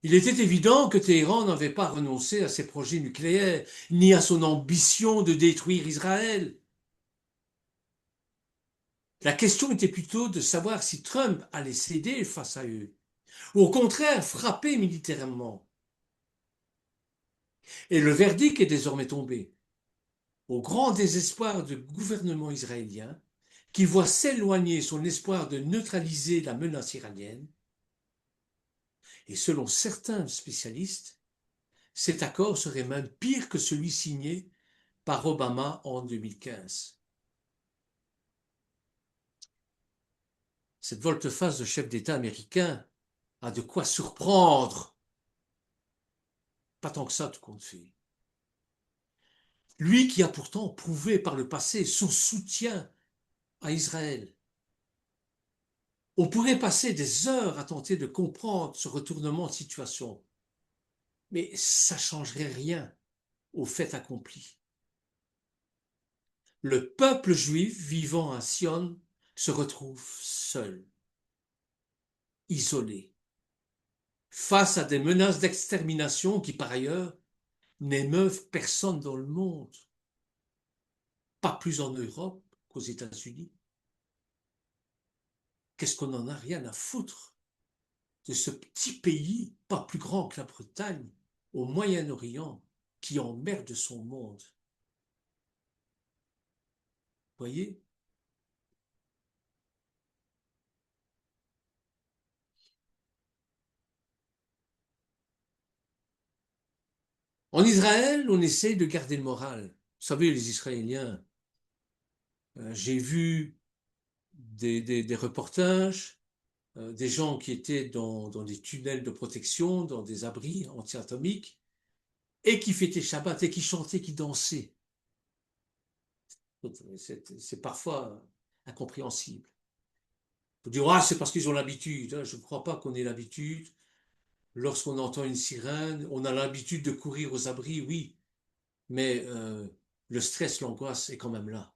Il était évident que Téhéran n'avait pas renoncé à ses projets nucléaires, ni à son ambition de détruire Israël. La question était plutôt de savoir si Trump allait céder face à eux, ou au contraire frapper militairement. Et le verdict est désormais tombé. Au grand désespoir du gouvernement israélien, qui voit s'éloigner son espoir de neutraliser la menace iranienne, et selon certains spécialistes, cet accord serait même pire que celui signé par Obama en 2015. Cette volte-face de chef d'État américain a de quoi surprendre. Pas tant que ça, tout compte fait. Lui qui a pourtant prouvé par le passé son soutien à Israël. On pourrait passer des heures à tenter de comprendre ce retournement de situation, mais ça ne changerait rien au fait accompli. Le peuple juif vivant à Sion se retrouve seul, isolé, face à des menaces d'extermination qui, par ailleurs, n'émeuvent personne dans le monde, pas plus en Europe qu'aux États-Unis. Qu'est-ce qu'on en a rien à foutre de ce petit pays, pas plus grand que la Bretagne, au Moyen-Orient, qui emmerde son monde? Vous voyez? En Israël, on essaye de garder le moral. Vous savez, les Israéliens, j'ai vu des reportages, des gens qui étaient dans des tunnels de protection, dans des abris anti-atomiques, et qui fêtaient Shabbat, et qui chantaient, qui dansaient. C'est parfois incompréhensible. On peut dire, ah, c'est parce qu'ils ont l'habitude. Je ne crois pas qu'on ait l'habitude. Lorsqu'on entend une sirène, on a l'habitude de courir aux abris, oui. mais le stress, l'angoisse est quand même là.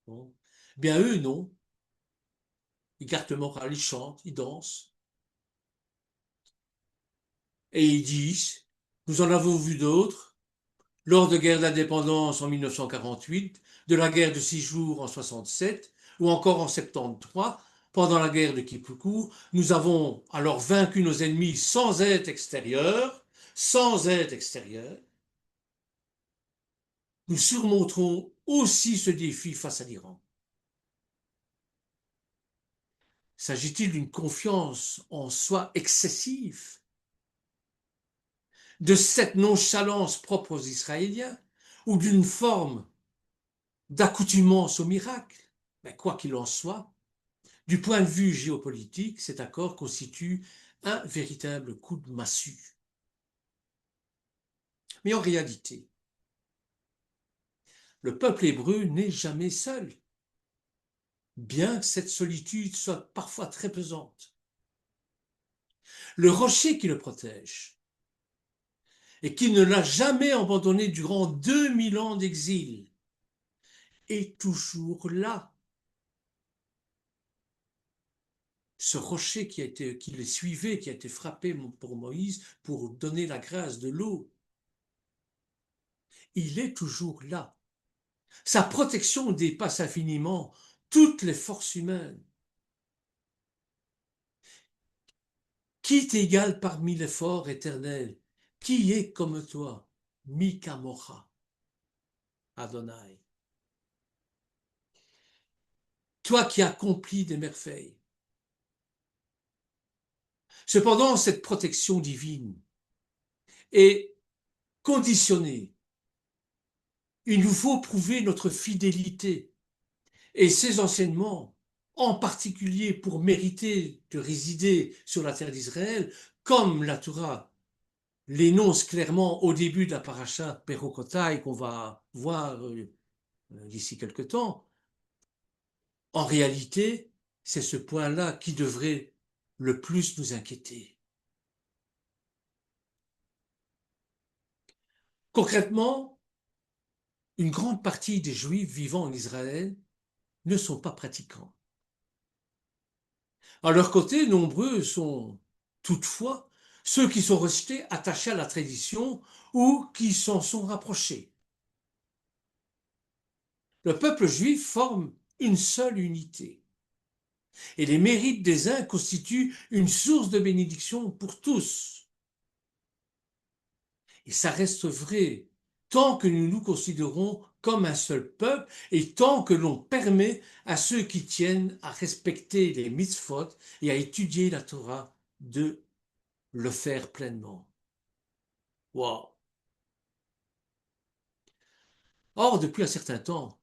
Bon. Bien eux, non. Ils gardent le moral, ils chantent, ils dansent, et ils disent, nous en avons vu d'autres, lors de guerre d'indépendance en 1948, de la guerre de 6 jours en 67, ou encore en 73, pendant la guerre de Kipoukou, nous avons alors vaincu nos ennemis sans aide extérieure. Nous surmonterons aussi ce défi face à l'Iran. S'agit-il d'une confiance en soi excessive, de cette nonchalance propre aux Israéliens, ou d'une forme d'accoutumance au miracle? Mais quoi qu'il en soit, du point de vue géopolitique, cet accord constitue un véritable coup de massue. Mais en réalité, le peuple hébreu n'est jamais seul, bien que cette solitude soit parfois très pesante. Le rocher qui le protège, et qui ne l'a jamais abandonné durant 2000 ans d'exil, est toujours là. Ce rocher qui les suivait, qui a été frappé pour Moïse pour donner la grâce de l'eau, il est toujours là. Sa protection dépasse infiniment toutes les forces humaines. Qui t'égale parmi les forts éternels? Qui est comme toi? Mikamocha, Adonai. Toi qui accomplis des merveilles. Cependant, cette protection divine est conditionnée. Il nous faut prouver notre fidélité et ces enseignements, en particulier pour mériter de résider sur la terre d'Israël, comme la Torah l'énonce clairement au début de la paracha Perokotai qu'on va voir d'ici quelque temps. En réalité, c'est ce point-là qui devrait le plus nous inquiéter. Concrètement, une grande partie des Juifs vivant en Israël ne sont pas pratiquants. À leur côté, nombreux sont toutefois ceux qui sont restés attachés à la tradition ou qui s'en sont rapprochés. Le peuple juif forme une seule unité. Et les mérites des uns constituent une source de bénédiction pour tous. Et ça reste vrai tant que nous nous considérons comme un seul peuple et tant que l'on permet à ceux qui tiennent à respecter les mitzvot et à étudier la Torah de le faire pleinement. Wow. Or, depuis un certain temps,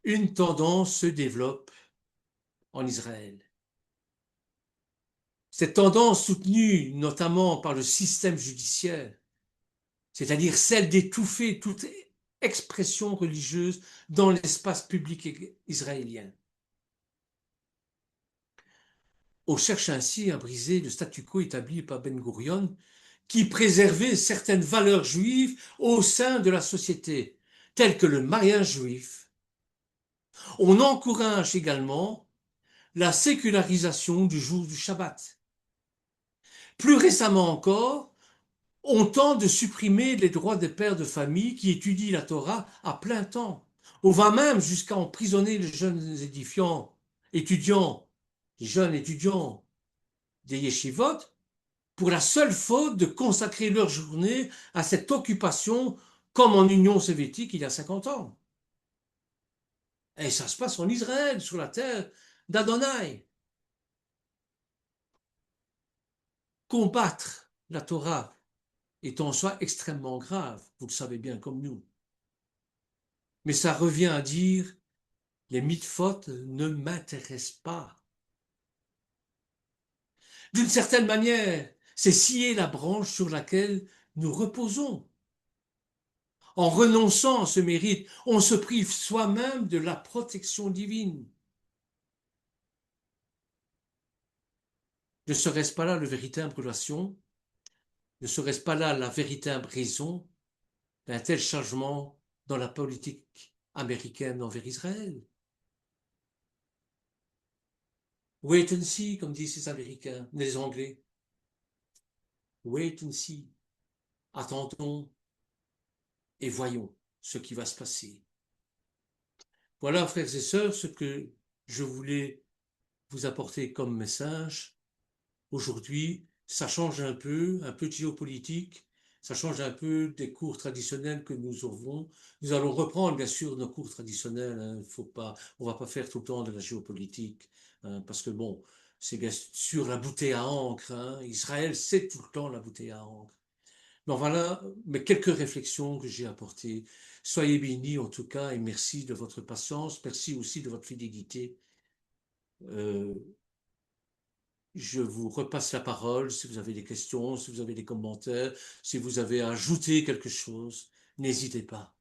une tendance se développe en Israël. Cette tendance soutenue notamment par le système judiciaire, c'est-à-dire celle d'étouffer toute expression religieuse dans l'espace public israélien. On cherche ainsi à briser le statu quo établi par Ben Gurion, qui préservait certaines valeurs juives au sein de la société, telles que le mariage juif. On encourage également la sécularisation du jour du Shabbat. Plus récemment encore, on tente de supprimer les droits des pères de famille qui étudient la Torah à plein temps. On va même jusqu'à emprisonner les jeunes étudiants, les jeunes étudiants des yeshivot, pour la seule faute de consacrer leur journée à cette occupation comme en Union soviétique il y a 50 ans. Et ça se passe en Israël, sur la terre d'Adonai. Combattre la Torah est en soi extrêmement grave, vous le savez bien comme nous. Mais ça revient à dire, les mitzvot ne m'intéressent pas. D'une certaine manière, c'est scier la branche sur laquelle nous reposons. En renonçant à ce mérite, on se prive soi-même de la protection divine. Ne serait-ce pas là le véritable relation? Ne serait-ce pas là la véritable raison d'un tel changement dans la politique américaine envers Israël. Wait and see, comme disent les Américains, les Anglais. Wait and see. Attendons et voyons ce qui va se passer. Voilà, frères et sœurs, ce que je voulais vous apporter comme message. Aujourd'hui, ça change un peu de géopolitique, ça change un peu des cours traditionnels que nous avons. Nous allons reprendre, bien sûr, nos cours traditionnels. Hein. Faut pas, on va pas faire tout le temps de la géopolitique, hein, parce que bon, c'est bien sûr la bouteille à encre. Hein. Israël, c'est tout le temps la bouteille à encre. Bon, voilà mes quelques réflexions que j'ai apportées. Soyez bénis en tout cas et merci de votre patience. Merci aussi de votre fidélité. Euh, je vous repasse la parole si vous avez des questions, si vous avez des commentaires, si vous avez ajouté quelque chose. N'hésitez pas.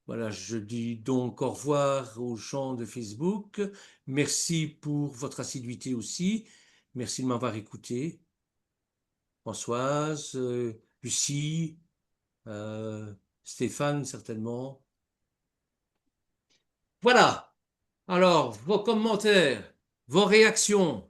Voilà, je dis donc au revoir aux gens de Facebook. Merci pour votre assiduité aussi. Merci de m'avoir écouté. Françoise, Lucie, euh, Stéphane certainement. Voilà. Alors, vos commentaires, vos réactions.